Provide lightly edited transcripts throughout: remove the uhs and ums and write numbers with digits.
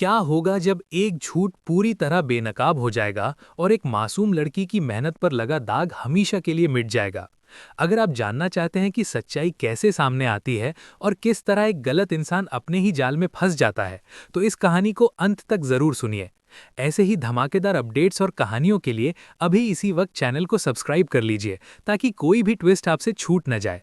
क्या होगा जब एक झूठ पूरी तरह बेनकाब हो जाएगा और एक मासूम लड़की की मेहनत पर लगा दाग हमेशा के लिए मिट जाएगा? अगर आप जानना चाहते हैं कि सच्चाई कैसे सामने आती है और किस तरह एक गलत इंसान अपने ही जाल में फंस जाता है, तो इस कहानी को अंत तक जरूर सुनिए। ऐसे ही धमाकेदार अपडेट्स और कहानियों के लिए अभी इसी वक्त चैनल को सब्सक्राइब कर लीजिए ताकि कोई भी ट्विस्ट आपसे छूट न जाए।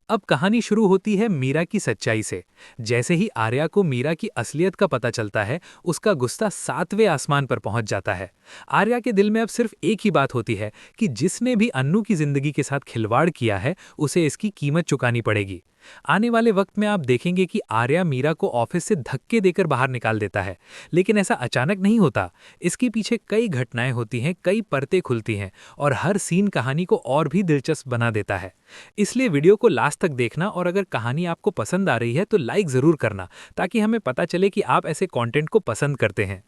अब कहानी शुरू होती है मीरा की सच्चाई से। जैसे ही आर्या को मीरा की असलियत का पता चलता है, उसका गुस्सा 7वें आसमान पर पहुंच जाता है। आर्या के दिल में अब सिर्फ एक ही बात होती है कि जिसने भी अन्नू की जिंदगी के साथ खिलवाड़ किया है, उसे इसकी कीमत चुकानी पड़ेगी। आने वाले वक्त में आप देखेंगे कि आर्या मीरा को ऑफिस से धक्के देकर बाहर निकाल देता है, लेकिन ऐसा अचानक नहीं होता। इसके पीछे कई घटनाएं होती हैं, कई परतें खुलती हैं और हर सीन कहानी को और भी दिलचस्प बना देता है। इसलिए वीडियो को लास्ट तक देखना, और अगर कहानी आपको पसंद आ रही है तो लाइक ज़रूर करना ताकि हमें पता चले कि आप ऐसे कंटेंट को पसंद करते हैं।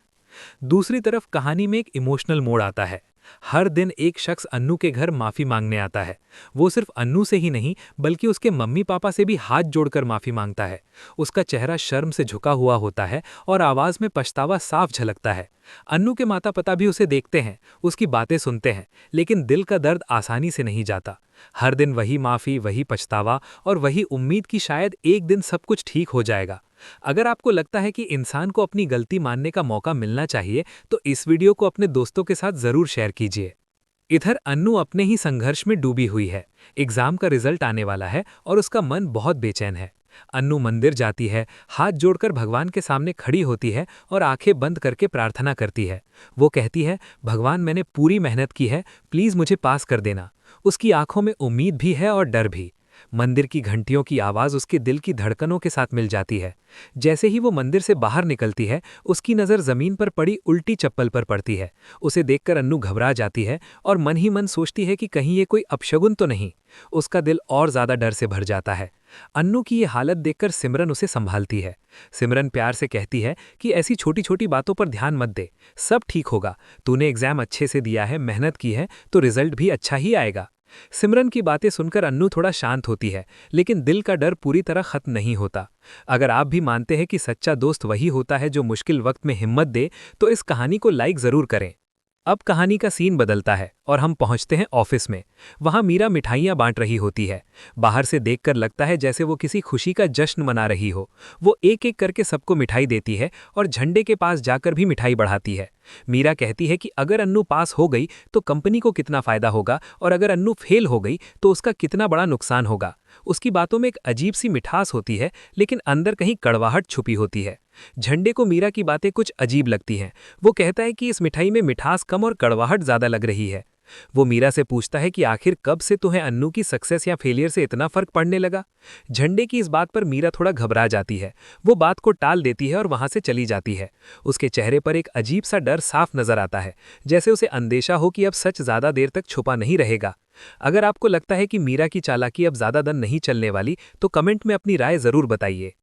दूसरी तरफ कहानी में एक इमोशनल मोड़ आता है। हर दिन एक शख्स अन्नू के घर माफी मांगने आता है। वो सिर्फ अन्नू से ही नहीं बल्कि उसके मम्मी पापा से भी हाथ जोड़कर माफी मांगता है। उसका चेहरा शर्म से झुका हुआ होता है और आवाज में पछतावा साफ झलकता है। अन्नू के माता पिता भी उसे देखते हैं, उसकी बातें सुनते हैं, लेकिन दिल का दर्द आसानी से नहीं जाता। हर दिन वही माफी, वही पछतावा और वही उम्मीद कि शायद एक दिन सब कुछ ठीक हो जाएगा। अगर आपको लगता है कि इंसान को अपनी गलती मानने का मौका मिलना चाहिए, तो इस वीडियो को अपने दोस्तों के साथ जरूर शेयर कीजिए। इधर अन्नू अपने ही संघर्ष में डूबी हुई है। एग्जाम का रिजल्ट आने वाला है और उसका मन बहुत बेचैन है। अन्नू मंदिर जाती है, हाथ जोड़कर भगवान के सामने खड़ी होती है और आंखें बंद करके प्रार्थना करती है। वो कहती है, भगवान, मैंने पूरी मेहनत की है, प्लीज मुझे पास कर देना। उसकी आंखों में उम्मीद भी है और डर भी। मंदिर की घंटियों की आवाज उसके दिल की धड़कनों के साथ मिल जाती है। जैसे ही वो मंदिर से बाहर निकलती है, उसकी नज़र जमीन पर पड़ी उल्टी चप्पल पर पड़ती है। उसे देखकर अन्नू घबरा जाती है और मन ही मन सोचती है कि कहीं ये कोई अपशगुन तो नहीं। उसका दिल और ज्यादा डर से भर जाता है। अन्नू की ये हालत देखकर सिमरन उसे संभालती है। सिमरन प्यार से कहती है कि ऐसी छोटी छोटी बातों पर ध्यान मत दे, सब ठीक होगा। तूने एग्जाम अच्छे से दिया है, मेहनत की है, तो रिजल्ट भी अच्छा ही आएगा। सिमरन की बातें सुनकर अन्नू थोड़ा शांत होती है, लेकिन दिल का डर पूरी तरह खत्म नहीं होता। अगर आप भी मानते हैं कि सच्चा दोस्त वही होता है जो मुश्किल वक्त में हिम्मत दे, तो इस कहानी को लाइक जरूर करें। अब कहानी का सीन बदलता है और हम पहुंचते हैं ऑफिस में। वहां मीरा मिठाइयां बांट रही होती है। बाहर से देखकर लगता है जैसे वो किसी खुशी का जश्न मना रही हो। वो एक एक करके सबको मिठाई देती है और झंडे के पास जाकर भी मिठाई बढ़ाती है। मीरा कहती है कि अगर अन्नू पास हो गई तो कंपनी को कितना फायदा होगा, और अगर अन्नू फेल हो गई तो उसका कितना बड़ा नुकसान होगा। उसकी बातों में एक अजीब सी मिठास होती है, लेकिन अंदर कहीं कड़वाहट छुपी होती है। झंडे को मीरा की बातें कुछ अजीब लगती हैं। वो कहता है कि इस मिठाई में मिठास कम और कड़वाहट ज्यादा लग रही है। वो मीरा से पूछता है कि आखिर कब से तुम्हें अन्नू की सक्सेस या फेलियर से इतना फर्क पड़ने लगा। झंडे की इस बात पर मीरा थोड़ा घबरा जाती है। वो बात को टाल देती है और वहां से चली जाती है। उसके चेहरे पर एक अजीब सा डर साफ नजर आता है, जैसे उसे अंदेशा हो कि अब सच ज्यादा देर तक छुपा नहीं रहेगा। अगर आपको लगता है कि मीरा की चालाकी अब ज्यादा दिन नहीं चलने वाली, तो कमेंट में अपनी राय जरूर बताइए।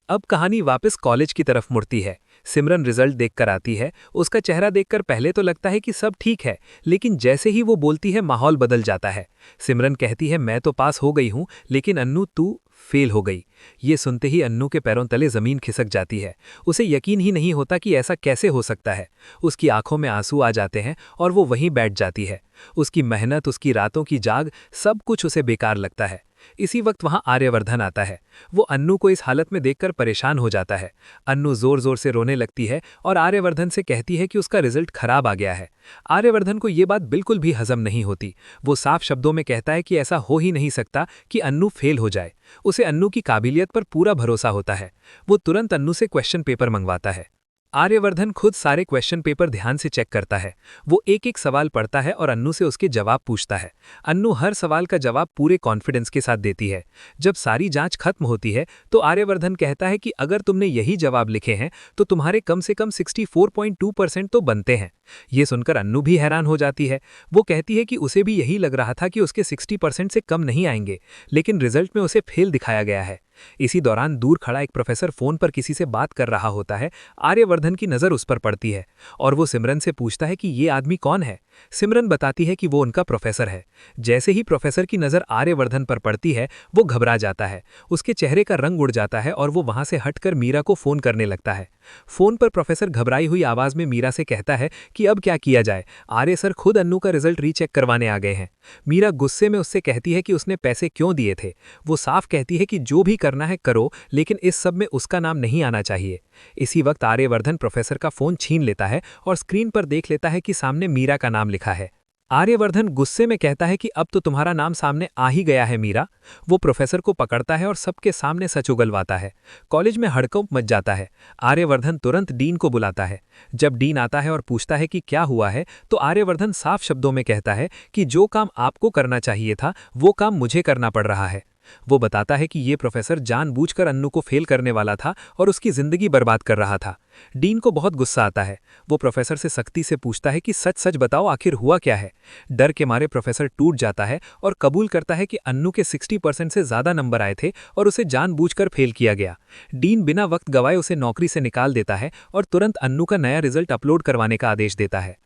अब कहानी वापस कॉलेज की तरफ मुड़ती है। सिमरन रिजल्ट देखकर आती है। उसका चेहरा देखकर पहले तो लगता है कि सब ठीक है, लेकिन जैसे ही वो बोलती है माहौल बदल जाता है। सिमरन कहती है, मैं तो पास हो गई हूं, लेकिन अन्नू तू फेल हो गई। ये सुनते ही अन्नू के पैरों तले जमीन खिसक जाती है। उसे यकीन ही नहीं होता कि ऐसा कैसे हो सकता है। उसकी आंखों में आंसू आ जाते हैं और वो वहीं बैठ जाती है। उसकी मेहनत, उसकी रातों की जाग, सब कुछ उसे बेकार लगता है। इसी वक्त वहां आर्यवर्धन आता है। वो अन्नू को इस हालत में देखकर परेशान हो जाता है। अन्नू जोर जोर से रोने लगती है और आर्यवर्धन से कहती है कि उसका रिजल्ट खराब आ गया है। आर्यवर्धन को ये बात बिल्कुल भी हजम नहीं होती। वो साफ शब्दों में कहता है कि ऐसा हो ही नहीं सकता कि अन्नू फेल हो जाए। उसे अन्नू की काबिलियत पर पूरा भरोसा होता है। वो तुरंत अन्नू से क्वेश्चन पेपर मंगवाता है। आर्यवर्धन खुद सारे क्वेश्चन पेपर ध्यान से चेक करता है। वो एक एक सवाल पढ़ता है और अन्नू से उसके जवाब पूछता है। अन्नू हर सवाल का जवाब पूरे कॉन्फिडेंस के साथ देती है। जब सारी जांच खत्म होती है तो आर्यवर्धन कहता है कि अगर तुमने यही जवाब लिखे हैं तो तुम्हारे कम से कम 64.2% तो बनते हैं। ये सुनकर अन्नू भी हैरान हो जाती है। वो कहती है कि उसे भी यही लग रहा था कि उसके 60% से कम नहीं आएंगे, लेकिन रिजल्ट में उसे फेल दिखाया गया है। इसी दौरान दूर खड़ा एक प्रोफेसर फोन पर किसी से बात कर रहा होता है। आर्यवर्धन की नज़र उस पर पड़ती है और वो सिमरन से पूछता है कि ये आदमी कौन है। सिमरन बताती है कि वो उनका प्रोफेसर है। जैसे ही प्रोफेसर की नज़र आर्यवर्धन पर पड़ती है, वो घबरा जाता है। उसके चेहरे का रंग उड़ जाता है और वो वहाँ से हटकर मीरा को फ़ोन करने लगता है। फ़ोन पर प्रोफेसर घबराई हुई आवाज़ में मीरा से कहता है कि अब क्या किया जाए, आर्य सर खुद अन्नू का रिजल्ट रीचेक करवाने आ गए हैं। मीरा गुस्से में उससे कहती है कि उसने पैसे क्यों दिए थे। वो साफ कहती है कि जो भी करना है करो, लेकिन इस सब में उसका नाम नहीं आना चाहिए। इसी वक्त आर्यवर्धन प्रोफेसर का फ़ोन छीन लेता है और स्क्रीन पर देख लेता है कि सामने मीरा का नाम लिखा है। आर्यवर्धन गुस्से में कहता है कि अब तो तुम्हारा नाम सामने आ ही गया है मीरा। वो प्रोफेसर को पकड़ता है और सबके सामने सच उगलवाता है। कॉलेज में हड़कंप मच जाता है। आर्यवर्धन तुरंत डीन को बुलाता है। जब डीन आता है और पूछता है कि क्या हुआ है, तो आर्यवर्धन साफ शब्दों में कहता है कि जो काम आपको करना चाहिए था, वो काम मुझे करना पड़ रहा है। वो बताता है कि ये प्रोफेसर जानबूझकर अन्नू को फेल करने वाला था और उसकी जिंदगी बर्बाद कर रहा था। डीन को बहुत गुस्सा आता है। वो प्रोफेसर से सख्ती से पूछता है कि सच सच बताओ, आखिर हुआ क्या है। डर के मारे प्रोफेसर टूट जाता है और कबूल करता है कि अन्नू के 60% से ज़्यादा नंबर आए थे और उसे जानबूझकर फेल किया गया। डीन बिना वक्त गवाए उसे नौकरी से निकाल देता है और तुरंत अन्नू का नया रिजल्ट अपलोड करवाने का आदेश देता है।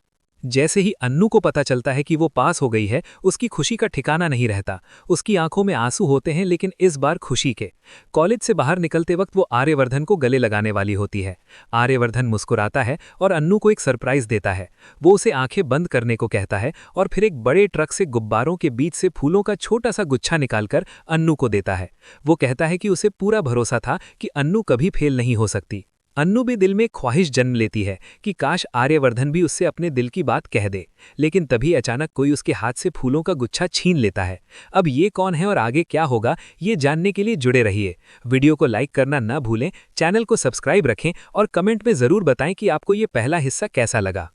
जैसे ही अन्नू को पता चलता है कि वो पास हो गई है, उसकी खुशी का ठिकाना नहीं रहता। उसकी आंखों में आंसू होते हैं, लेकिन इस बार खुशी के। कॉलेज से बाहर निकलते वक्त वो आर्यवर्धन को गले लगाने वाली होती है। आर्यवर्धन मुस्कुराता है और अन्नू को एक सरप्राइज देता है। वो उसे आंखें बंद करने को कहता है और फिर एक बड़े ट्रक से गुब्बारों के बीच से फूलों का छोटा सा गुच्छा निकालकर अन्नू को देता है। वो कहता है कि उसे पूरा भरोसा था कि अन्नू कभी फेल नहीं हो सकती। अन्नू भी दिल में ख्वाहिश जन्म लेती है कि काश आर्यवर्धन भी उससे अपने दिल की बात कह दे, लेकिन तभी अचानक कोई उसके हाथ से फूलों का गुच्छा छीन लेता है। अब ये कौन है और आगे क्या होगा, ये जानने के लिए जुड़े रहिए। वीडियो को लाइक करना न भूलें, चैनल को सब्सक्राइब रखें और कमेंट में ज़रूर बताएं कि आपको ये पहला हिस्सा कैसा लगा।